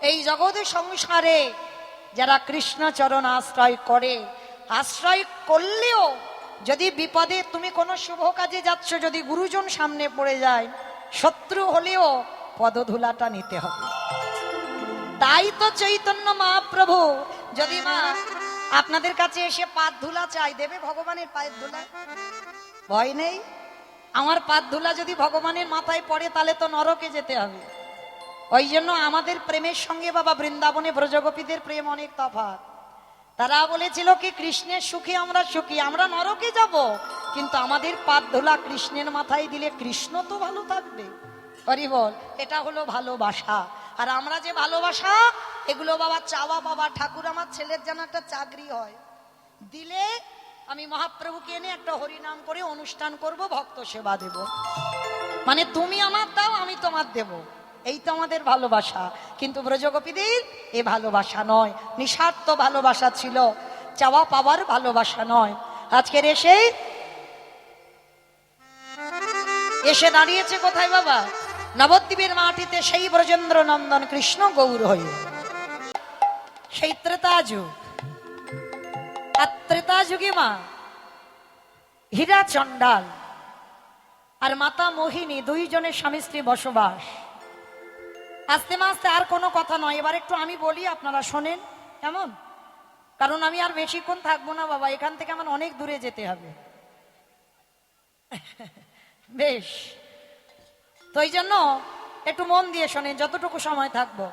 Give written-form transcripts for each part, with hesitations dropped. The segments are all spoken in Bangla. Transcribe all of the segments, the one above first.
এই জগৎ সংসারে যারা কৃষ্ণ চরণ আশ্রয় করে, আশ্রয় করলেও যদি বিপদে তুমি কোনো শুভ কাজে যাচ্ছ, যদি গুরুজন সামনে পড়ে যায়, শত্রু হলেও পদধূলাটা নিতে হবে। তাই তো চৈতন্য মহাপ্রভু যদি মা আপনাদের কাছে এসে পাদ ধুলা চাই, দেবে ভগবানের পায়ের ধুলা? ভয় নেই? আমার পাদ ধুলা যদি ভগবানের মাথায় পড়ে তাহলে তো নরকে যেতে হবে। ওই জন্য আমাদের প্রেমের সঙ্গে বাবা বৃন্দাবনে ব্রজগোপীদের প্রেম অনেক তফাৎ। তারা বলেছিল কি কৃষ্ণের সুখে আমরা সুখী, আমরা নরকে যাব, কিন্তু আমাদের পাদ ধুলা কৃষ্ণের মাথায় দিলে কৃষ্ণ তো ভালো থাকবে। হরি বল। এটা হলো ভালোবাসা। আর আমরা যে ভালোবাসা, এগুলো বাবা চাওয়া। বাবা ঠাকুর আমার ছেলের যেন একটা চাকরি হয়, দিলে আমি মহাপ্রভুকে এনে একটা হরিনাম করে অনুষ্ঠান করব, ভক্ত সেবা দেব। মানে তুমি আমার দাও, আমি তোমার দেব, এই তো আমাদের ভালোবাসা। কিন্তু ব্রজগোপীদের এ ভালোবাসা নয়, নিঃস্বার্থ ভালোবাসা ছিল, চাওয়া পাওয়ার ভালোবাসা নয়। আজকের এসে দাঁড়িয়েছে কোথায় বাবা? নবদ্বীপের মাটিতে সেই ব্রজেন্দ্র নন্দন কৃষ্ণ গৌর হয়ে। সেই ত্রেতা যুগ, আর ত্রেতা যুগে মা হীরা চণ্ডাল আর মাতা মোহিনী দুইজনের স্বামী স্ত্রী বসবাস। আস্তে আস্তে আর কোনো কথা নয়, এবার একটু আমি বলি, আপনারা শোনেন কেমন? কারণ আমি আর বেশিক্ষণ থাকবো না বাবা, এখান থেকে আমার অনেক দূরে যেতে হবে। বেশ, তো এই জন্য একটু মন দিয়ে শোনেন যতটুকু সময় থাকবো।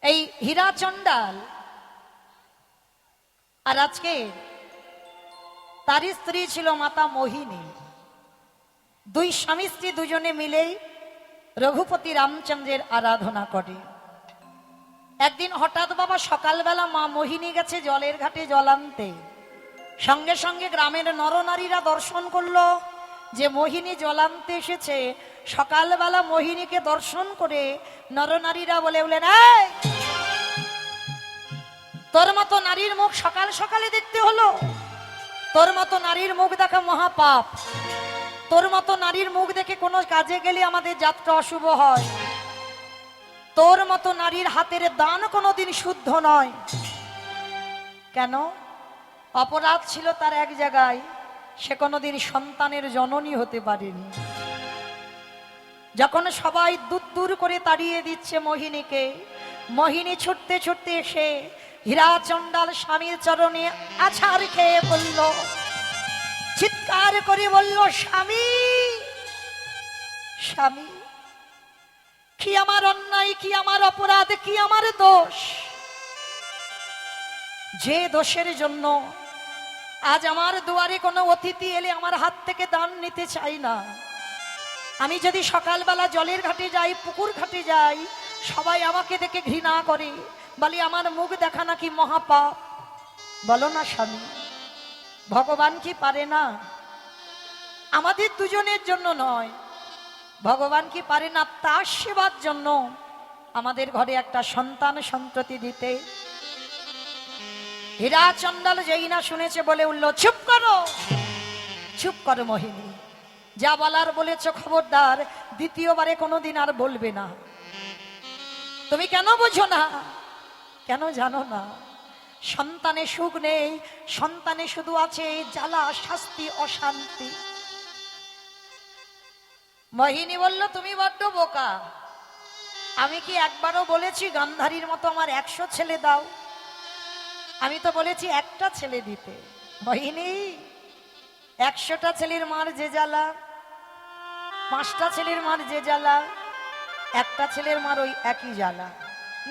এই হীরা চণ্ডাল আর আজকে তারই স্ত্রী ছিল মাতা মোহিনী। দুই স্বামী স্ত্রী দুজনে মিলেই রঘুপতি রামচন্দ্রের আরাধনা করে। একদিন হঠাৎ বাবা সকালবেলা মা মোহিনী গেছে জলের ঘাটে জল আনতে। সঙ্গে সঙ্গে গ্রামের নরনারীরা দর্শন করলো যে মোহিনী জল আনতে এসেছে। সকালবেলা মোহিনীকে দর্শন করে নরনারীরা বলে উঠলেন, এই তোর মতো নারীর মুখ সকাল সকালে দেখতে হলো? তোর মতো নারীর মুখ দেখা মহাপাপ। তোর মতো নারীর মুখ দেখে কোনো কাজে গেলে আমাদের যাত্রা অশুভ হয়। তোর মতো নারীর হাতের দান কোনোদিন শুদ্ধ নয়। কেন? অপরাধ ছিল তার এক জায়গায়, সে কোনোদিন সন্তানের জননী হতে পারেনি। যখন সবাই দূর দূর করে তাড়িয়ে দিচ্ছে মোহিনীকে, মোহিনী ছুটতে ছুটতে এসে হীরা চণ্ডাল স্বামীর চরণে আছাড় খেয়ে বলল, চিৎকার করে বলল, স্বামী স্বামী, কি আমার অন্যায়, কি আমার অপরাধ, কি আমার দোষ, যে দোষের জন্য আজ আমার দুয়ারে কোনো অতিথি এলে আমার হাত থেকে দান নিতে চাই না। আমি যদি সকালবেলা জলের ঘাটে যাই, পুকুর ঘাটে যাই, সবাই আমাকে দেখে ঘৃণা করে, বলে আমার মুখ দেখা নাকি মহাপাপ। বলো না স্বামী, ভগবান কি পারে না? আমাদের দুজনের জন্য নয়, ভগবান কি পারে না তার সেবার জন্য আমাদের ঘরে একটা সন্তান সন্ততি দিতে? হীরা চণ্ডাল যেই না শুনেছে বলে উঠল, চুপ করো, চুপ করো মোহিনী, যা বলার বলেছ খবরদার দ্বিতীয়বারে কোনোদিন আর বলবে না। তুমি কেন বোঝো না? কেন জানো না? সন্তানে সুখ নেই, সন্তানে শুধু আছে জ্বালা, শাস্তি, অশান্তি। মোহিনী বলল, তুমি বড্ড বোকা। আমি কি একবারও বলেছি গান্ধারীর মতো আমার 100 ছেলে দাও? আমি তো বলেছি একটা ছেলে দিতে। মোহিনী, 100টা ছেলের মার যে জ্বালা, 5টা ছেলের মার যে জ্বালা, একটা ছেলের মার ওই একই জ্বালা।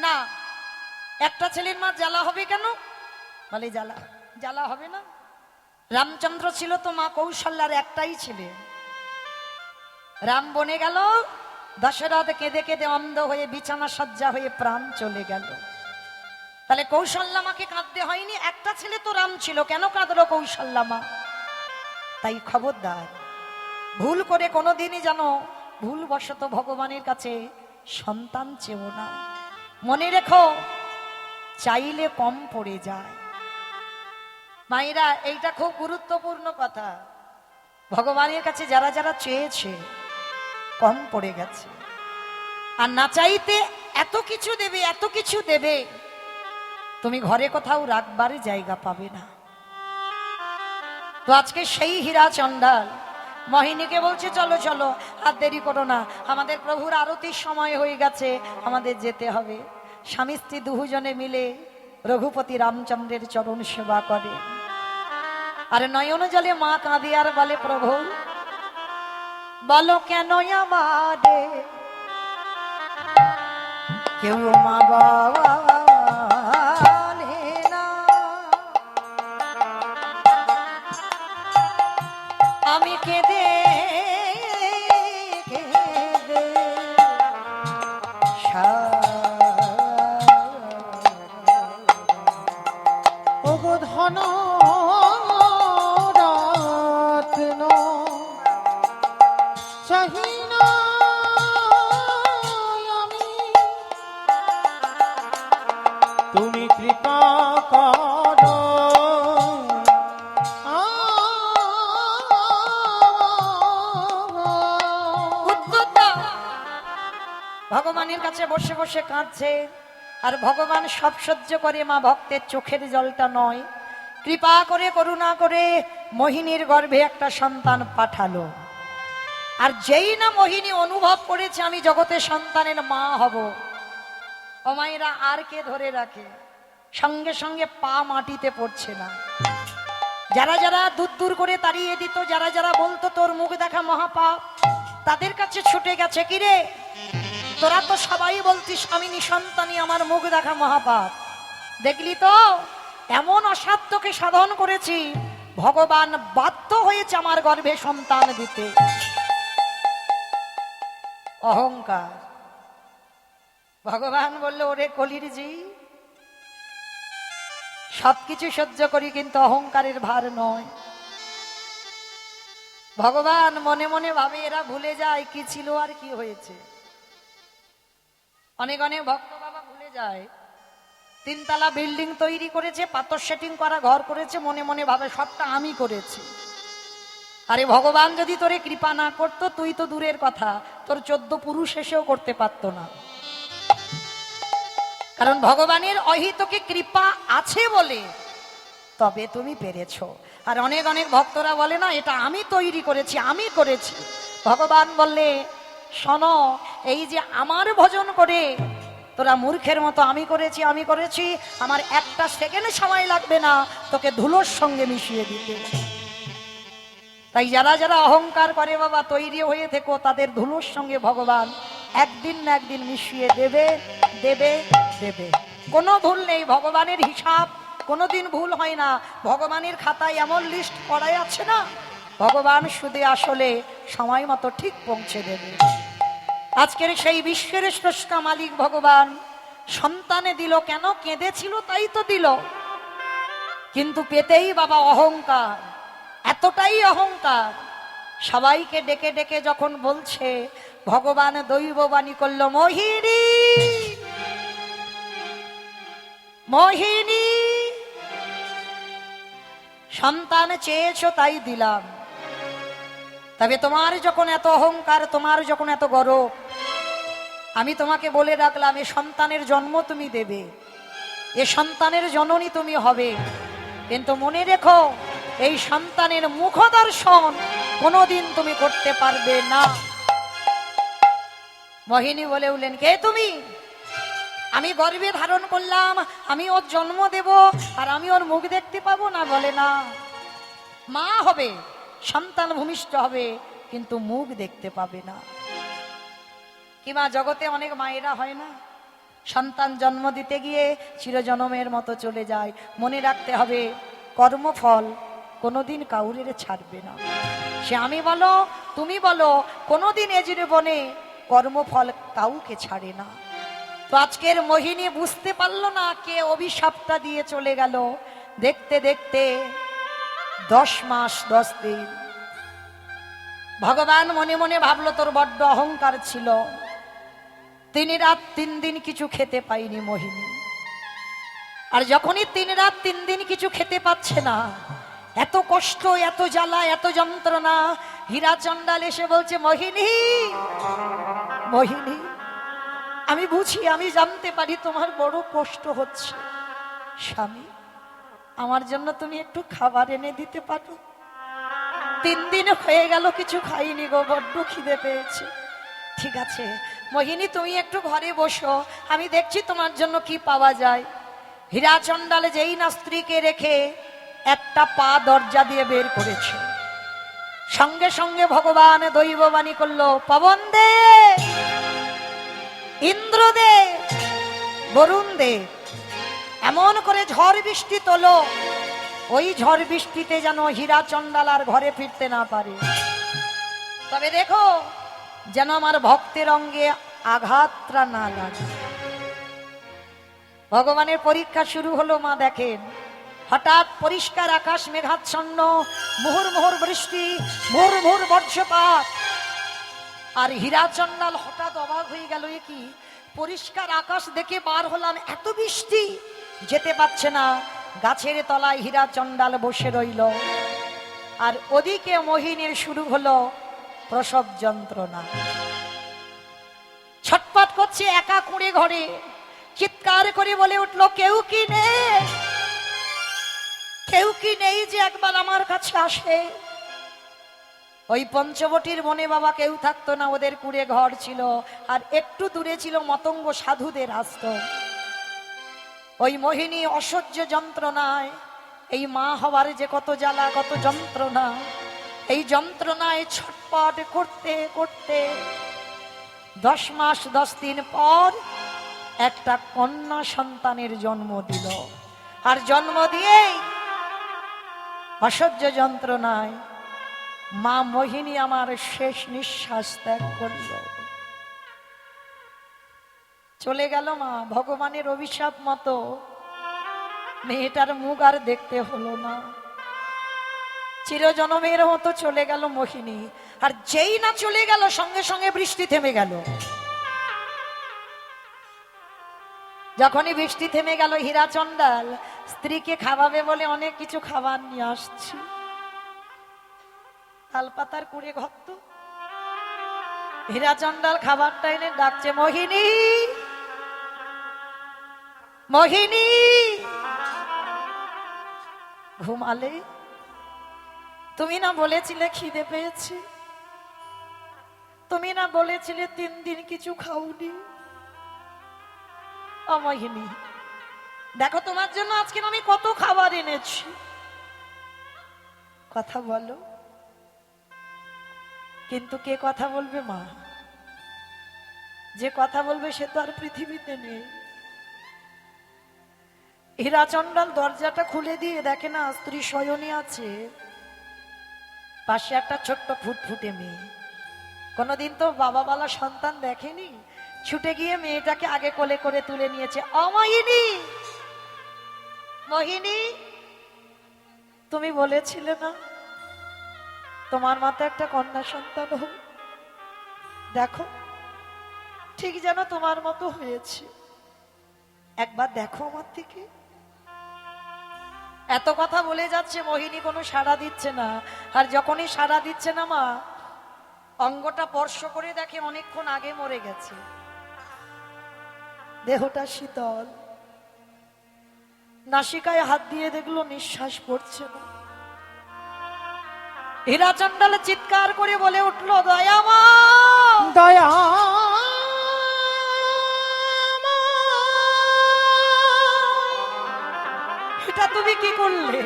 না, একটা ছেলের মার জ্বালা হবে কেন? বলে জ্বালা জ্বালা হবে না। রামচন্দ্র ছিল তো মা কৌশল্যার একটাই ছেলে। রাম বনে গেল, দশরথ কেঁদে কেঁদে অন্ধ হয়ে বিছানা সজ্জা হয়ে প্রাণ চলে গেল। তাহলে কৌশল্যা মাকে কাঁদতে হয়নি, একটা ছেলে তো রাম ছিল, কেন কাঁদলো কৌশল্যা মা? তাই খবরদার ভুল করে কোনোদিনই যেন ভুলবশত ভগবানের কাছে সন্তান চেও না। মনে রেখো, চাইলে কম পড়ে যায়। মায়েরা, এইটা খুব গুরুত্বপূর্ণ কথা। ভগবানের কাছে যারা যারা চেয়েছে কম পড়ে গেছে, আর না চাইতে এত কিছু দেবে, এত কিছু দেবে, তুমি ঘরে কোথাও রাখবার জায়গা পাবে না। তো আজকে সেই হীরা চণ্ডাল মোহিনীকে বলছে চলো চলো, আর দেরি করো না, আমাদের প্রভুর আরতির সময় হয়ে গেছে, আমাদের যেতে হবে। স্বামী স্ত্রী দুজনে মিলে রঘুপতি রামচন্দ্রের চরণ সেবা করে। আর নয়ন জলে মা কাঁদি আর বলে, প্রভু বলো কেন আমারে কেউ মা বাবা আমি কেঁদে কেঁদে ওগো ধন রত্ন চাহিনা আমি, তুমি কৃপা করো ভগবানের কাছে বসে বসে কাঁদছে। আর ভগবান সব সহ্য করে, মা ভক্তের চোখের জলটা নয়, কৃপা করে করুণা করে মোহিনীর গর্ভে একটা সন্তান পাঠালো। আর যেই না মোহিনী অনুভব করেছে আমি জগতে সন্তানের মা হব, ও মায়েরা আর কে ধরে রাখে, সঙ্গে সঙ্গে পা মাটিতে পড়ছে না। যারা যারা দূর দূর করে তাড়িয়ে দিত, যারা যারা বলতো তোর মুখ দেখা মহাপাপ, তাদের কাছে ছুটে গেছে, কিরে তোরা তো সবাই বলতিস আমি নিঃসন্তানী, আমার মুখ দেখা মহাপাপ, দেখলি তো এমন অসাধ্যকে সাধন করেছি, ভগবান বাধ্য হয়েছে আমার গর্ভে সন্তান দিতে। অহংকার। ভগবান বলল, ওরে কলির জি, সবকিছু সহ্য করি কিন্তু অহংকারের ভার নয়। ভগবান মনে মনে ভাবে এরা ভুলে যায় কি ছিল আর কি হয়েছে। অনেক অনেক ভক্ত বাবা ভুলে যায়, 3 তলা বিল্ডিং তৈরি করেছে, পাথর সেটিং করা ঘর করেছে, মনে মনে ভাবে সবটা আমি করেছি। আরে ভগবান যদি তোরে কৃপা না করতো, তুই তো দূরের কথা, তোর 14 পুরুষ এসেও করতে পারতো না। কারণ ভগবানের অহিতকে কৃপা আছে বলে তবে তুমি পেরেছো। আর অনেক অনেক ভক্তরা বলে না এটা আমি তৈরি করেছি, আমি করেছি। ভগবান বললে, শোনো, এই যে আমার ভজন করে তোরা মূর্খের মতো আমি করেছি আমি করেছি, আমার একটা সেকেন্ড সময় লাগবে না তোকে ধুলোর সঙ্গে মিশিয়ে দিতে। তাই যারা যারা অহংকার করে বাবা, তৈরি হয়ে থেকো, তাদের ধুলোর সঙ্গে ভগবান একদিন না একদিন মিশিয়ে দেবে দেবে দেবে। কোনো ভুল নেই, ভগবানের হিসাব কোনোদিন ভুল হয় না। ভগবানের খাতায় এমন লিস্ট করাই আছে না, ভগবান শুধু আসলে সময় মতো ঠিক পৌঁছে দেবে। আজকের সেই বিশ্বের স্রষ্টা মালিক ভগবান সন্তানে দিল কেন? কেঁদেছিল তাই তো দিল, কিন্তু পেতেই বাবা অহংকার, এতটাই অহংকার, সবাইকে ডেকে ডেকে যখন বলছে, ভগবান দৈববাণী করল, মোহিনী মোহিনী সন্তান চেয়েছো তাই দিলাম, তবে তোমার যখন এত অহংকার, তোমার যখন এত গর্ব, আমি তোমাকে বলে রাখলাম এ সন্তানের জন্ম তুমি দেবে, এ সন্তানের জননী তুমি হবে, কিন্তু মনে রেখো এই সন্তানের মুখ দর্শন কোনোদিন তুমি করতে পারবে না। মোহিনী বলে উঠলেন, কে তুমি? আমি গর্ভে ধারণ করলাম, আমি ওর জন্ম দেব, আর আমি ওর মুখ দেখতে পাবো না? বলে না, মা হবে, সন্তান ভূমিষ্ঠ হবে, কিন্তু মুখ দেখতে পাবে না। কিংবা জগতে অনেক মায়েরা হয় না, সন্তান জন্ম দিতে গিয়ে চিরজনমের মতো চলে যায়। মনে রাখতে হবে কর্মফল কোনোদিন কাউরের ছাড়বে না। সে আমি বলো তুমি বলো, কোনোদিন এ জীবনে কর্মফল কাউকে ছাড়ে না। তো আজকের মোহিনী বুঝতে পারলো না কে অভিশাপটা দিয়ে চলে গেল। দেখতে দেখতে 10 মাস 10 দিন ভগবান মনে মনে ভাবলো তোর বড্ড অহংকার ছিল। 3 রাত 3 দিন কিছু খেতে পাইনি মোহিনী। আর যখনই 3 রাত 3 দিন কিছু খেতে পাচ্ছে না, এত কষ্ট, এত জ্বালা, এত যন্ত্রণা, হীরা চণ্ডাল এসে বলছে, মোহিনী মোহিনী আমি বুঝি, আমি জানতে পারি তোমার বড় কষ্ট হচ্ছে। স্বামী, আমার জন্য তুমি একটু খাবার এনে দিতে পারো? 3 দিন হয়ে গেল কিছু খাইনি গো, বড্ড খিদে পেয়েছে। ঠিক আছে মোহিনী, তুমি একটু ঘরে বসো, আমি দেখছি তোমার জন্য কি পাওয়া যায়। হীরা চণ্ডালে যেই না স্ত্রীকে রেখে একটা পা দরজা দিয়ে বের করেছে, সঙ্গে সঙ্গে ভগবান দৈববাণী করলো, পবন দে, ইন্দ্র দে, বরুণ দে, এমন করে ঝড় বৃষ্টি তোলো, ওই ঝড় বৃষ্টিতে যেন হীরা চণ্ডাল আর ঘরে ফিরতে না পারে। তবে দেখো যেন আমার ভক্তের অঙ্গে আঘাতটা না লাগে। ভগবানের পরীক্ষা শুরু হলো। মা দেখেন, হঠাৎ পরিষ্কার আকাশ মেঘাচ্ছন্ন, মুহুর মুহুর বৃষ্টি, মুহুর মুহুর বর্ষপাত। আর হীরা চণ্ডাল হঠাৎ অবাক হয়ে গেল, এ কি, পরিষ্কার আকাশ দেখে বার হলাম, এত বৃষ্টি, যেতে পারছে না। গাছের তলায় হীরা চণ্ডাল বসে রইল। আর ওদিকে মোহিনীর শুরু হলো প্রসব যন্ত্রণা। ছটপট করছে একা কুঁড়ে ঘরে, চিৎকার করে বলে উঠলো, কেউ কি নেই, কেউ কি নেই যে একবার আমার কাছে আসে। ওই পঞ্চবটির বনে বাবা কেউ থাকতো না, ওদের কুঁড়ে ঘর ছিল, আর একটু দূরে ছিল মতঙ্গ সাধুদের আশ্রম। ওই মোহিনী অসহ্য যন্ত্রণায়, এই মা হওয়ার যে কত জ্বালা, কত যন্ত্রণা, এই যন্ত্রণায় ছটপট করতে করতে 10 মাস 10 দিন পর একটা কন্যা সন্তানের জন্ম দিল। আর জন্ম দিয়েই অসহ্য যন্ত্রণায় মা মোহিনী আমার শেষ নিঃশ্বাস ত্যাগ করল। চলে গেল মা। ভগবানের অভিশাপ মতো মেয়েটার মুখ আর দেখতে হলো না। চিরজনমের মতো চলে গেল মোহিনী। আর যেই না চলে গেল, সঙ্গে সঙ্গে বৃষ্টি থেমে গেল। যখনই বৃষ্টি থেমে গেল, হীরা চণ্ডাল স্ত্রীকে খাওয়াবে বলে অনেক কিছু খাবার নিয়ে আসছে। তালপাতার কুড়ে ঘর তো। হীরা চণ্ডাল খাবারটা এনে ডাকছে, মোহিনী, মোহিনী, ঘুমালে? তুমি না বলেছিলে খিদে পেয়েছে, তুমি না বলেছিলে 3 দিন কিছু খাওনি? ও মোহিনী, দেখো তোমার জন্য আজকে আমি কত খাবার এনেছি, কথা বলো। কিন্তু কে কথা বলবে মা? যে কথা বলবে সে তো আর পৃথিবীতে নেই। হীরা চণ্ডাল দরজাটা খুলে দিয়ে দেখে না স্ত্রী শয়নী আছে, পাশে একটা ছোট্ট ফুটফুটে মেয়ে। কোনোদিন তো বাবা বলা সন্তান দেখেনি। ছুটে গিয়ে মেয়েটাকে আগে কোলে করে তুলে নিয়েছে। অমোহিনী, মোহিনী, তুমি বলেছিলে না তোমার মাথায় একটা কন্যা সন্তান হোক, দেখো ঠিক যেন তোমার মতো হয়েছে, একবার দেখো আমার দিকে। এত কথা বলে যাচ্ছে, মোহিনী কোনো সাড়া দিচ্ছে না। আর যখনই সাড়া দিচ্ছে না মা, অঙ্গটা স্পর্শ করে দেখে অনেকক্ষণ আগে মরে গেছে, দেহটা শীতল। নাসিকায় হাত দিয়ে দেখলো নিঃশ্বাস পড়ছে না। হীরা চণ্ডাল চিৎকার করে বলে উঠলো, দয়ামা, দয়া, এটা তুমি কি করলে,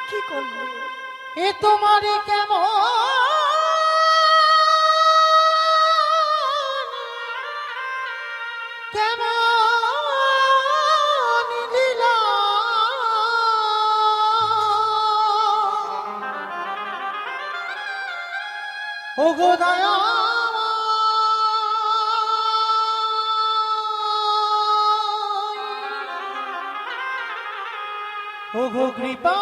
কি করলে? এ তোমারই কেমন কেমন লীলা, ও গো দয়া, ও গো কৃপা,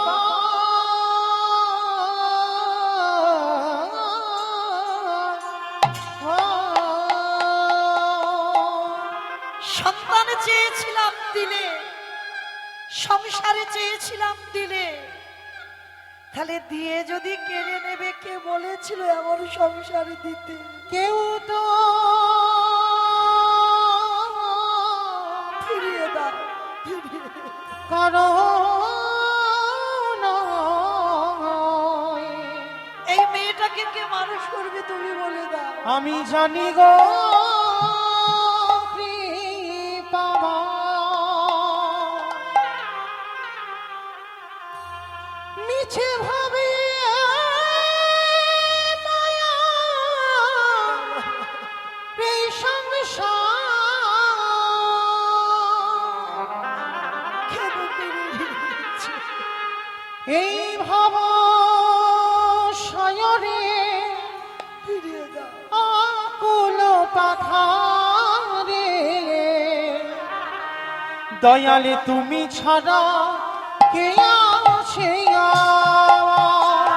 সন্তান চেয়েছিলাম দিলে, সংসারে চেয়েছিলাম দিলে, তাহলে দিয়ে যদি কেড়ে নেবে, কে বলেছিল এমন সংসারে দিতে? কেউ তো দাও। কারণ এই মেয়েটাকে কে মানুষ করবে তুমি বলে দাও। আমি জানি গো কৃপাময়, মিছে ভাবে মায়া এই সংসার, কেন কেড়ে নিয়েছে? এই ভাব শয়রে ফিরিয়ে দাও। আকুল পাথারে, দয়ালে তুমি ছাড়া কে আছে আমার?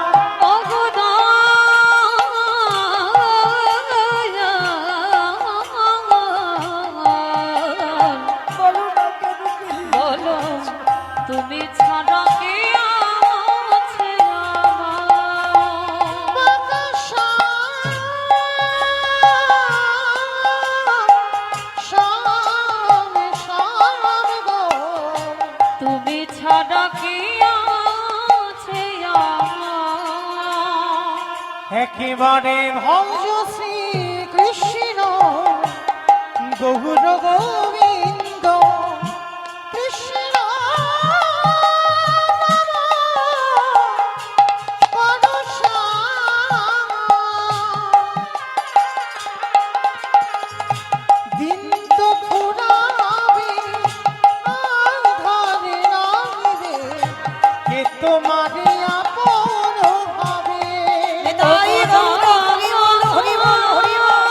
বলো না কেন কেড়ে বলো তুমি ছাড়া কে আছে আমার? বাতাসা সংসার গো, তুমি ছাড়া কে আছে আমার? একেবারে ভঞ্জ শ্রী কৃষ্ণ গৌর গোবিন্দ কৃষ্ণ দিন তো ফুরাবে আধারে রাখবে, কে তোমারে আপন ভাবে। তাই গৌর হরি বল হরি বল হরি বল।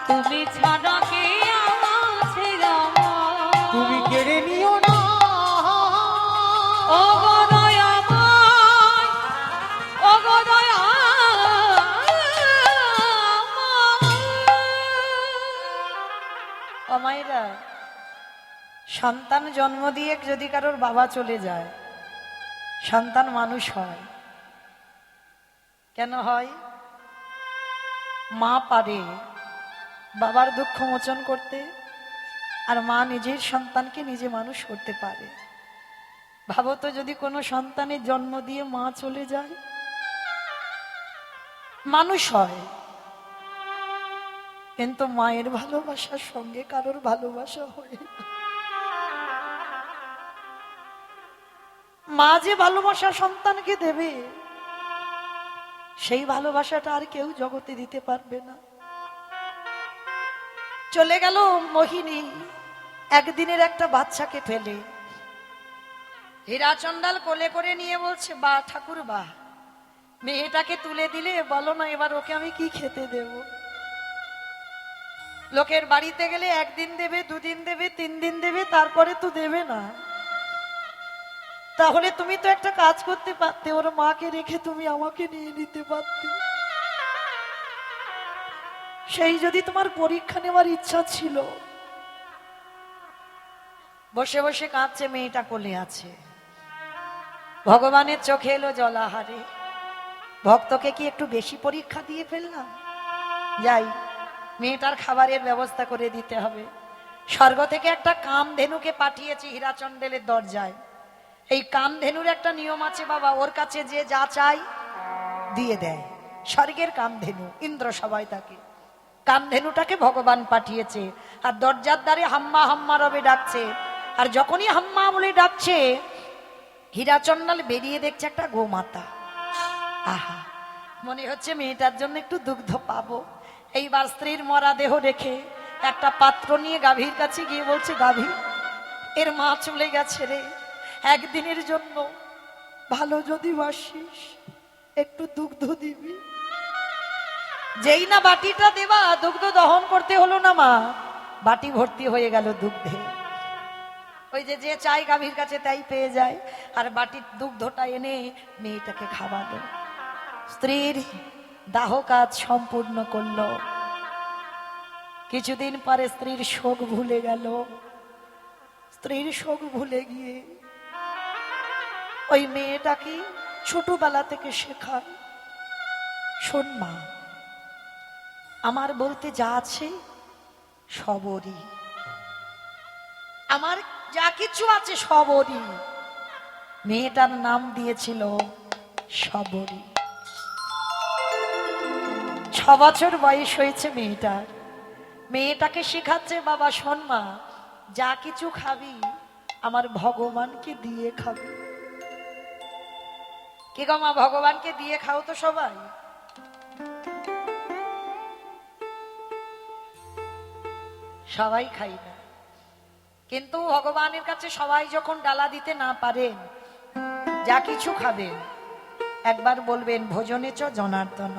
তুমি ছাড়া কে আছে আমার? তুমি কেড়ে নিও না ও গো দয়াময়, ও গো দয়াময়। অমাইরা, সন্তান জন্ম দিয়ে যদি কারোর বাবা চলে যায়, সন্তান মানুষ হয় কেন হয়? মা পারে বাবার দুঃখ মোচন করতে, আর মা নিজের সন্তানকে নিজে মানুষ করতে পারে। ভাবো তো, যদি কোনো সন্তানের জন্ম দিয়ে মা চলে যায়, মানুষ হয়, কিন্তু মায়ের ভালোবাসার সঙ্গে কারোর ভালোবাসা হয় না। মা যে ভালোবাসা সন্তানকে দেবে, সেই ভালোবাসাটা আর কেউ জগতে দিতে পারবে না। চলে গেল মোহিনী একদিনের একটা বাচ্চাকে ফেলে। হীরাচন্দাল কোলে করে নিয়ে বলছে, বা ঠাকুর বা, মেয়েটাকে তুলে দিলে বলো না এবার ওকে আমি কি খেতে দেব? লোকের বাড়িতে গেলে একদিন দেবে, দুদিন দেবে, 3 দিন দেবে, তারপরে তো দেবে না। তাহলে তুমি তো একটা কাজ করতে পারতে, ওর মাকে রেখে তুমি আমাকে নিয়ে নিতে পারতে। সেই যদি তোমার পরীক্ষা নেওয়ার ইচ্ছা ছিল। বসে বসে কাঁদছে, মেয়েটা কোলে আছে। ভগবানের চোখে এলো জলাহারে, ভক্তকে কি একটু বেশি পরীক্ষা দিয়ে ফেললাম? যাই, মেয়েটার খাবারের ব্যবস্থা করে দিতে হবে। স্বর্গ থেকে একটা কামধেনুকে পাঠিয়েছি হীরাচন্দেলের দরজায়। এই কামধেনুর একটা নিয়ম আছে বাবা, ওর কাছে যে যা চাই দিয়ে দেয়। স্বর্গের কামধেনু, ইন্দ্র সবাই তাকে। কামধেনুটাকে ভগবান পাঠিয়েছে, আর দরজার দ্বারে হাম্মা হাম্মা রবে ডাকছে। আর যখনই হাম্মা বলে ডাকছে, হীরাচন্দাল বেরিয়ে দেখছে একটা গোমাতা। আহা, মনে হচ্ছে মেয়েটার জন্য একটু দুগ্ধ পাবো। এইবার স্ত্রীর মরা দেহ রেখে একটা পাত্র নিয়ে গাভীর কাছে গিয়ে বলছে, গাভী, এর মা চলে গেছে রে, একদিনের জন্য, ভালো যদি বাসিস একটু দুগ্ধ দিবি। যেই না বাটিটা দেবা, দুগ্ধ দহন করতে হলো না মা, বাটি ভর্তি হয়ে গেল দুগ্ধে। ওই যে যে চাই গাভীর কাছে তাই পেয়ে যায়। আর বাটির দুগ্ধটা এনে মেয়েটাকে খাওয়ালো। স্ত্রীর দাহ কাজ সম্পূর্ণ করলো। কিছুদিন পরে স্ত্রীর শোক ভুলে গেল। স্ত্রীর শোক ভুলে গিয়ে ওই মেয়েটাকে ছোটবেলা থেকে শেখায়, শোন মা, আমার বলতে যা আছে সবরই, আমার যা কিছু আছে সবরই। মেয়েটার নাম দিয়েছিল সবরী। 6 বছর বয়স হয়েছে মেয়েটার। মেয়েটাকে শেখাচ্ছে, বাবা শোন মা, যা কিছু খাবি আমার ভগবানকে দিয়ে খাবি। কি গো মা, ভগবানকে দিয়ে খাও তো সবাই? সবাই খাই না, কিন্তু ভগবানের কাছে সবাই যখন ডালা দিতে না পারেন, যা কিছু খাবেন একবার বলবেন ভোজনে চ জনার্দন।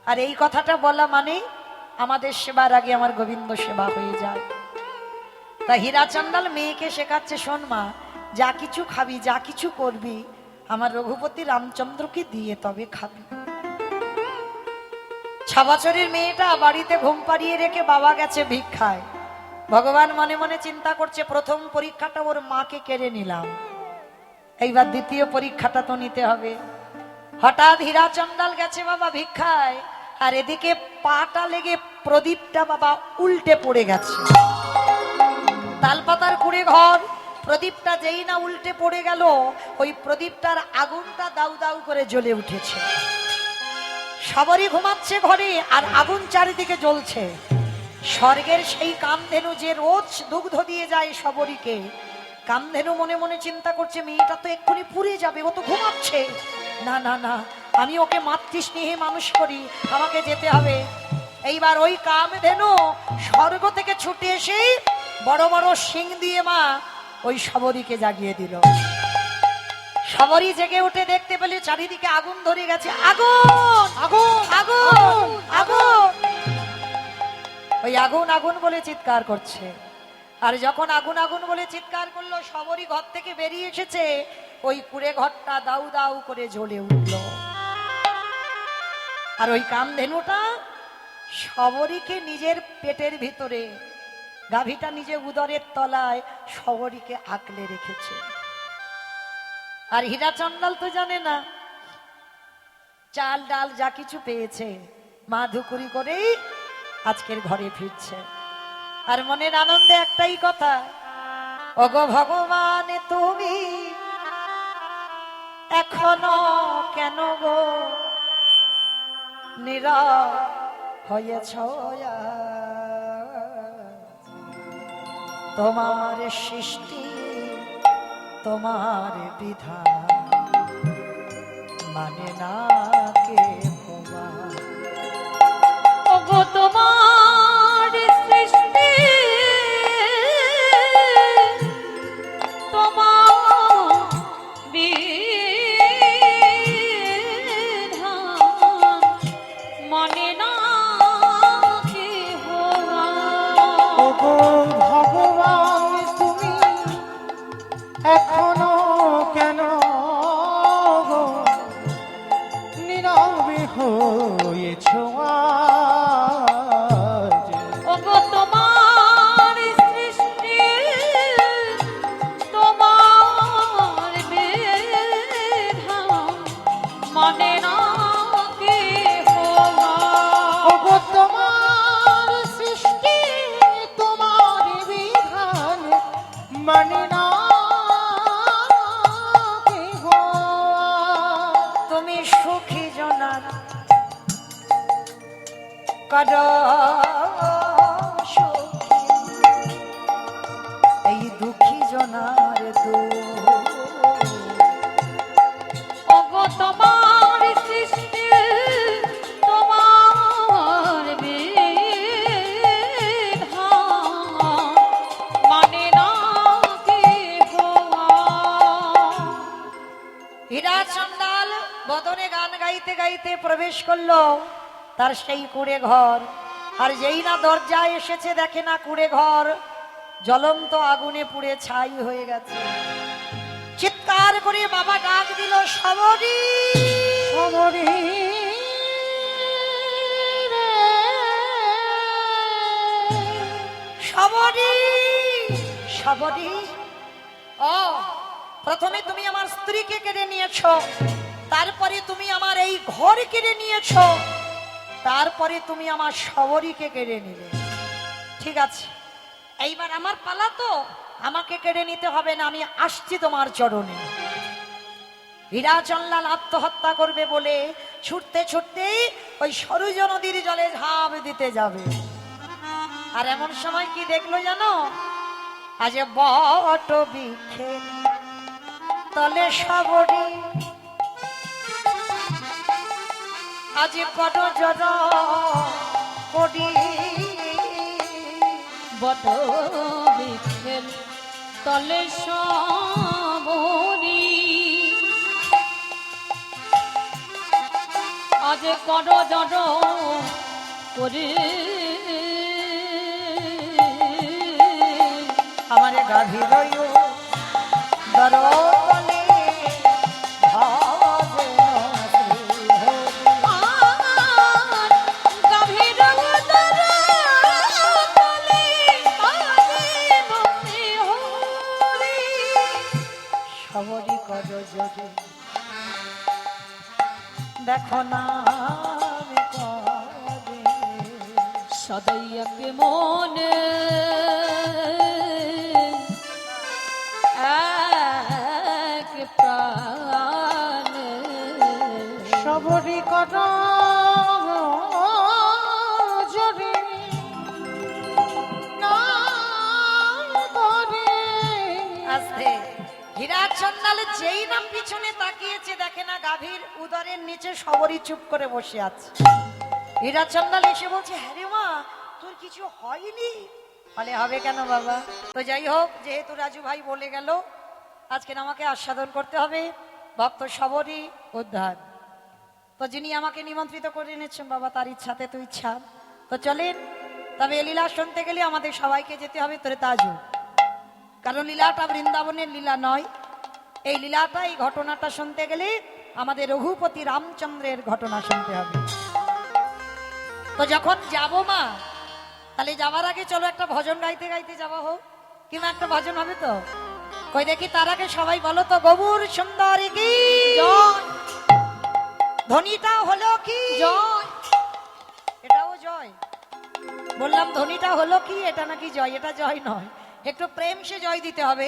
আর এই কথাটা বলা মানে আমাদের সেবার আগে আমার গোবিন্দ সেবা হয়ে যায়। তা হীরা চন্দাল মেয়েকে শেখাচ্ছে, শোন মা, যা কিছু খাবি, যা কিছু করবি আমার রঘুপতি রামচন্দ্রকে দিয়ে তবে খাবি। 6 বছরের মেয়েটা বাড়িতে ঘুম পাড়িয়ে রেখে বাবা গেছে ভিক্ষায়। ভগবান মনে মনে চিন্তা করছে, প্রথম পরীক্ষাটা ওর মাকে কেড়ে নিলাম, এইবার দ্বিতীয় পরীক্ষাটা তো নিতে হবে। হঠাৎ হীরা চন্দাল গেছে বাবা ভিক্ষায়, আর এদিকে পাটা লেগে প্রদীপটা বাবা উল্টে পড়ে গেছে। তালপাতার কুড়ে ঘর, প্রদীপটা যেই না উল্টে পড়ে গেল, ওই প্রদীপটার আগুনটা দাউ দাউ করে জ্বলে উঠেছে। সবারই ঘুমাচ্ছে ঘরে, আর আগুন চারিদিকে জ্বলছে। স্বর্গের সেই কামধেনু যে রোজ দুগ্ধ দিয়ে যায় সবরীকে, কামধেনু মনে মনে চিন্তা করছে, মেয়েটা তো এক্ষুনি পুড়ে যাবে, ও তো ঘুমাচ্ছে। না না না, আমি ওকে মাতৃস্নেহে মানুষ করি, আমাকে যেতে হবে। এইবার ওই কামধেনু স্বর্গ থেকে ছুটে এসে বড় বড় শিং দিয়ে মা ওই সবরীকে জাগিয়ে দিল। সবরী জেগে উঠে দেখতে পেলে চারিদিকে আগুন ধরে গেছে। আগুন আগুন আগুন আগুন, ওই আগুন আগুন বলে চিৎকার করছে। আর যখন আগুন আগুন বলে চিৎকার করলো, সবরী ঘর থেকে বেরিয়ে এসেছে, ওই কুড়ে ঘরটা দাউ দাউ করে জ্বলে উঠল। আর ওই কামধেনুটা সবরীকে নিজের পেটের ভিতরে, গাভীটা নিজে উদরের তলায় সবরীকে আঁকলে রেখেছে। আর হীরা চন্দাল তো জানে না, চাল ডাল যা কিছু পেয়েছে মা ধুকুরি করেই আজকের ঘরে ফিরছে। আর মনের আনন্দে একটাই কথা, ওগো ভগবান তুমি এখনো কেন গো নীরব হয়েছ? তোমার সৃষ্টি তোমার বিধান মানে না কে ভগবান। ওগো তোমার সৃষ্টি তোমার বিধান মানে না কেহ। ওগো ভগবান তুমি এখনো কেন গো নীরবে হয়েছ আজ? ওগো তোমার সৃষ্টি তোমার বিধান মানে না কেহ। ওগো তোমার সৃষ্টি তোমার বিধান মানে না কেহ। তুমি সুখী জনার কর সুখী, এই দুঃখী জনার দুঃখ। ওগো তোমার সৃষ্টি তোমার বিধান মানে না কেহ। হীরা চন্দাল বদনে গান গাইতে গাইতে প্রবেশ করলো তার সেই কুড়ে ঘর। আর যেই না দরজায় এসেছে, দেখে না কুড়ে ঘর জ্বলন্ত আগুনে পুড়ে ছাই হয়ে গেছে। চিৎকার করে বাবা ডাক দিল, সবরী সবরী রে, সবরী সবরী। ও, প্রথমে তুমি আমার স্ত্রীকে কেড়ে নিয়েছো, তারপরে তুমি আমার এই ঘর কেড়ে নিয়েছো, তারপরে তুমি আমার সবরীকে কেড়ে নিলে। ঠিক আছে, এইবার আমার পালা তো, আমাকে কেড়ে নিতে হবে না, আমি আসছি তোমার চরণে। হীরাচন্দ্রাল আত্মহত্যা করবে বলে ছুটতে ছুটতে ওই সরুজ নদীর জলে ঝাঁপ দিতে যাবে। আর এমন সময় কি দেখলো জানো? আজ বট বৃক্ষের তলে সবরি, আজ কত জড় করি, বট বৃক্ষের তলে সবরি, আজ কর জড় করে আমার গাভীর দরলে ভজেন শ্রীহরি। গাভীর তলে বসে হরি। সবরি কর যদি দেখো না সদৈয়াকে মনে এক প্রাণ সবরি কর যদি না করে। আস্তে হীরাচন্দ্রাল যেই নাম পিছনে তাকিয়েছে দেখে না গাভীর উদরের নিচে সবরি চুপ করে বসে আছে। হীরাচন্দ্রাল এসে বলছে, হ্যাঁ রে মা, তোর কিছু হয়নি? বলে হবে কেন বাবা? তো যাই হোক, যেহেতু রাজু ভাই বলে গেল আজকে আমাকে আস্বাদন করতে হবে ভক্ত সবরি উদ্ধার। তো যিনি আমাকে নিমন্ত্রিত করে এনেছেন বাবা, তার ইচ্ছাতে তো ইচ্ছা। তো চলেন, তবে এ লীলা শুনতে গেলে আমাদের সবাইকে যেতে হবে ত্রেতাযুগ, কারণ লীলাটা বৃন্দাবনের লীলা নয়। এই লীলাটা, এই ঘটনাটা শুনতে গেলে আমাদের রঘুপতি রামচন্দ্রের ঘটনা শুনতে হবে। তো যখন যাব মা, তাহলে যাওয়ার আগে চলো একটা ভজন গাইতে গাইতে যাওয়া হোক, কিংবা একটা ভজন হবে তো। কই দেখি তার আগে সবাই বলো তো, গৌর সুন্দরী কি জয়, ধ্বনিটা হলো কি জয়, এটাও জয়। বললাম ধ্বনিটা হলো কি, এটা নাকি জয়? এটা জয় নয়, একটু প্রেম সে জয় দিতে হবে।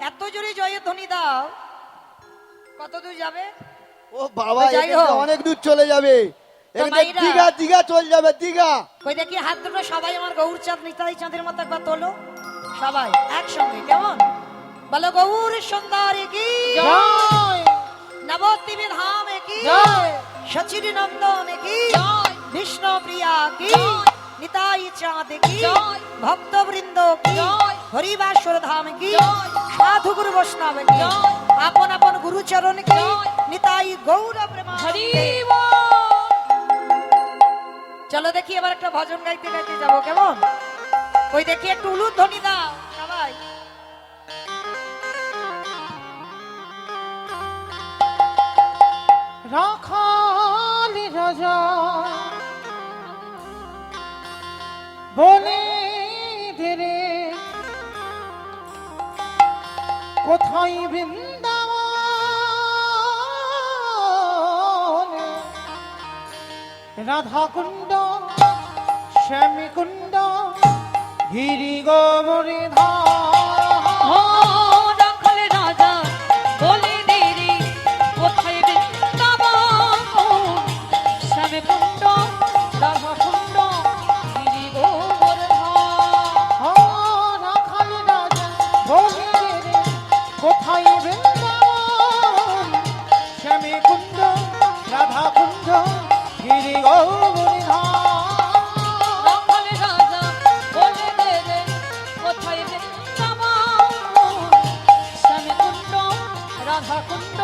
এত জোরে জয়ের ধ্বনি দাও, কত দূর যাবে? ও বাবা, তো যাই এখান থেকে হোক। অনেক দূর চলে যাবে। এখান থেকে মাইরা। দীঘা দীঘা চলে যাবে, দীঘা। কই দেখি হাত দুটো সবাই আমার গৌরচাঁদ নিতাই চাঁদের মতো একবার তোলো সবাই একসঙ্গে, কেমন? বলো গৌর সুন্দরী কি জয় নবদ্বীপে ধাম কি জয় সচির নন্দন কি জয়, বিষ্ণু প্রিয়া কি জয়। নিতাই চাঁদ কি জয়। ভক্তবৃন্দ কি জয়। হরিবাসর ধাম কি জয়। সাধু গুরু বৈষ্ণব কি জয়। আপন আপন গুরুচরণ কি জয়। নিতাই গৌর হরি প্রেমানন্দে। বল। চলো দেখি এবার একটা ভজন গাইতে গাইতে যাবো, কেমন? ওই দেখি একটু উলুর ধ্বনি দাও সবাই। রাখালি রাজা বলে ধীরে কোথায় বৃন্দাবন, রাধা কুণ্ড শ্যামী কুণ্ড গিরি গোবরে ও রাখাল রাজা বলে দেরি কোথায় বৃন্দাবন, শ্যামে কুণ্ড রাধা কুণ্ড গিরি গোবর্ধন। রাখালি রাজা বলে রে কোথায় বৃন্দাবন, শ্যামী কুণ্ড রাধা কুণ্ড গিরি গোবর্ধন। রাখাল রাজা বলে দেরে কোথায় বৃন্দাবন, শ্যামে কুণ্ড রাধা কুণ্ড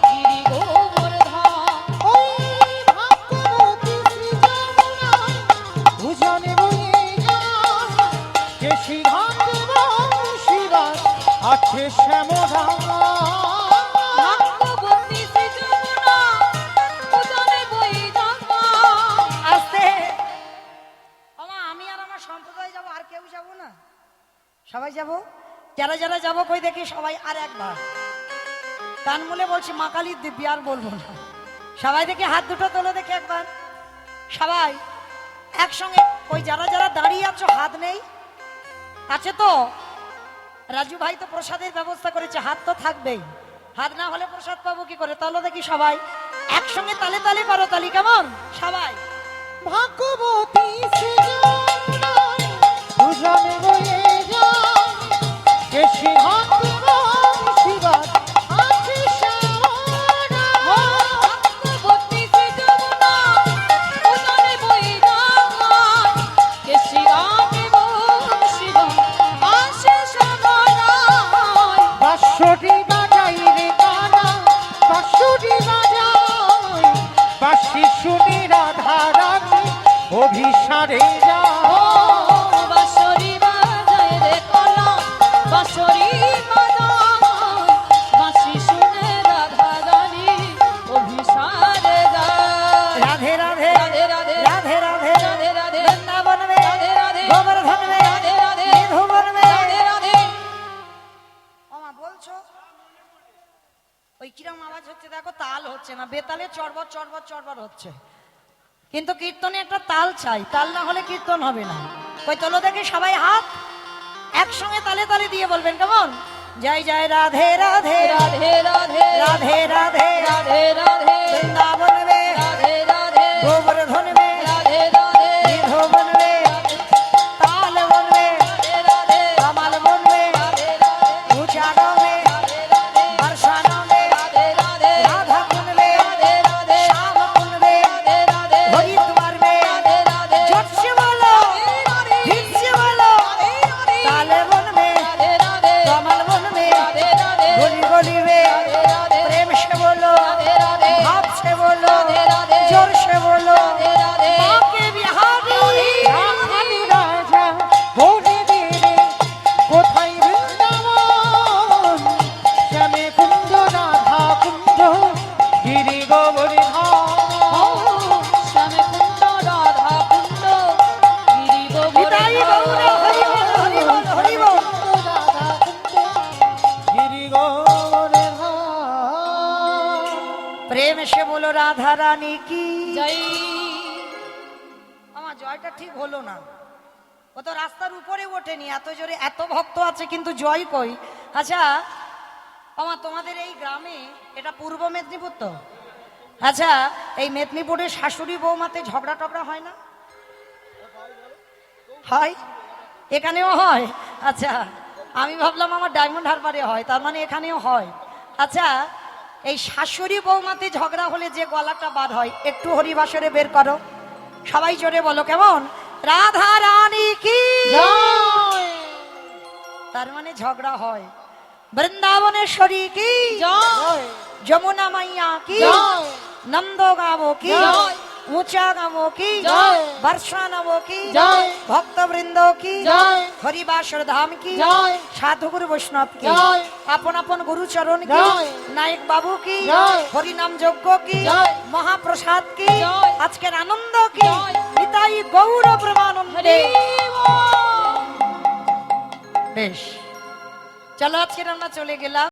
গিরি গোবর্ধন। ওই ভাগ্যবতী শ্রী যমুনা ভুজনে বয়ে যায়, যে সিদ্ধান্ত শিবাস আছে শ্যামধামা। ভাগ্যবতী শ্রী যমুনা উদরে বয়ে যাওয়া। আস্তে আমি আর আমার সম্প্রদায় যাবো, আর কেউ যাবো না? সবাই যাবো, যারা যারা যাবো কই দেখি সবাই আর একবার কান মুলে বলছি, মা কালীর দিব্যি আর বলবো না। সবাই দেখি হাত দুটো তোলো দেখি একবার সবাই একসঙ্গে। ওই যারা যারা দাঁড়িয়ে আছো হাত নেই আছে তো? রাজু ভাই তো প্রসাদের ব্যবস্থা করেছে, হাত তো থাকবেই, হাত না হলে প্রসাদ পাবো কি করে? তাহলে দেখি সবাই একসঙ্গে তালে তালে করো তালি, কেমন সবাই? ভাগ্যবতী সে যমুনায় দুজনে বয়ে যায়, কে সিংহান্ত শিবার আছে শ্যামলা। ভক্তি সে যমুনা উদরে বয়ে যায়, কে শিরাকে শিবম আসে সদরায়। বাঁশরি বাজাই রে কানা, বাঁশরি বাজাই, বাঁশি শুনি রাধা রানী অভিসারে যায়। বাঁশরি বাজায় রে কলা, বাঁশরি বাজায়, বাঁশি শুনে রাধা রানী অভিসারে যায়। রাধে রাধে রাধে রাধে রাধে রাধে রাধে রাধে বৃন্দাবন মে রাধে রাধে গোবর্ধন মে রাধে রাধে নিধুবন মে। রাধে রাধে। ওমা বলছো ওই কিরম আওয়াজ হচ্ছে দেখো, তাল হচ্ছে না, বেতালে চড়বড় চড়বড় চড়বড় হচ্ছে, কিন্তু কীর্তনে একটা তাল চাই, তাল না হলে কীর্তন হবে না। ওই তোলো দেখে সবাই হাত একসঙ্গে তালে তালে দিয়ে বলবেন, কেমন? জয় জয় রাধে রাধে রাধে রাধে রাধে রাধে রাধে রাধে বৃন্দাবন মে রাধে রাধে গোবর্ধন মে রাধে রাধে নিধুবন মে তাল বন মে রাধে কমল বন মে রাধে রাধে ऊंचाड़ों में রাধে बरसानों में রাধে রাধে राधा कुंड में রাধে রাধে श्याम कुंड में রাধে রাধে हरिद्वार में রাধে রাধে जोर से बोलो हित से बोलो ताले वन में রাধে राधे कमल वन में राधे राधे गोली गोली में राधे राधे प्रेम से बोलो राधे राधे भाव से बोलो राधे राधे जोर से बोलो राधे राधे बाके बिहारी রাধানি রাজা বলে দেবে কোথায় বৃন্দাবন, শ্যামে কুঞ্জ রাধা কুঞ্জ গিরি গোবর্ধন। শ্যামে কুণ্ড রাধা কুণ্ড গিরি বিদায়ী গৌর হরি বল হরি বল হরি বল। প্রেম সে বলো রাধা রানী কি জয়। আমার জয়টা ঠিক হলো না, ও তো রাস্তার উপরে ওঠেনি, এত জোরে এত ভক্ত আছে কিন্তু জয় কই? আচ্ছা আমার তোমাদের এই গ্রামে, এটা পূর্ব মেদিনীপুর তো, আচ্ছা এই মেদিনীপুরে শাশুড়ি বৌমাতে ঝগড়া টগড়া হয় না? হয়, এখানেও হয়? আচ্ছা আমি ভাবলাম আমার ডায়মন্ড হারবারে হয়, তার মানে এখানেও হয়। আচ্ছা এই শাশুড়ি বৌমাতে ঝগড়া হলে যে গলাটা বার হয়, একটু হরিবাসরে বের করো, সবাই জোরে বলো, কেমন? রাধা রানী কি, তার মানে ঝগড়া হয়। বৃন্দাবনেশ্বরী কি, জয় যমুনা মাইয়া কি, জয়। নন্দ গাবো কি, জয়। ऊंचा गावो की, জয়। वर्षा नवो की, জয়। भक्त वृंदो की, জয়। हरिबासर धाम की, জয়। साधु गुरु वैष्णव की, জয়। अपन अपन गुरु चरण की, জয়। नायक बाबू की, জয়। हरि नाम यज्ञ की, জয়। महाप्रसाद की, জয়। आज के आनंद की, জয়। पिताई गौर ब्रह्मानंदे। হরি বেশ, চলো আজকে আমরা চলে গেলাম।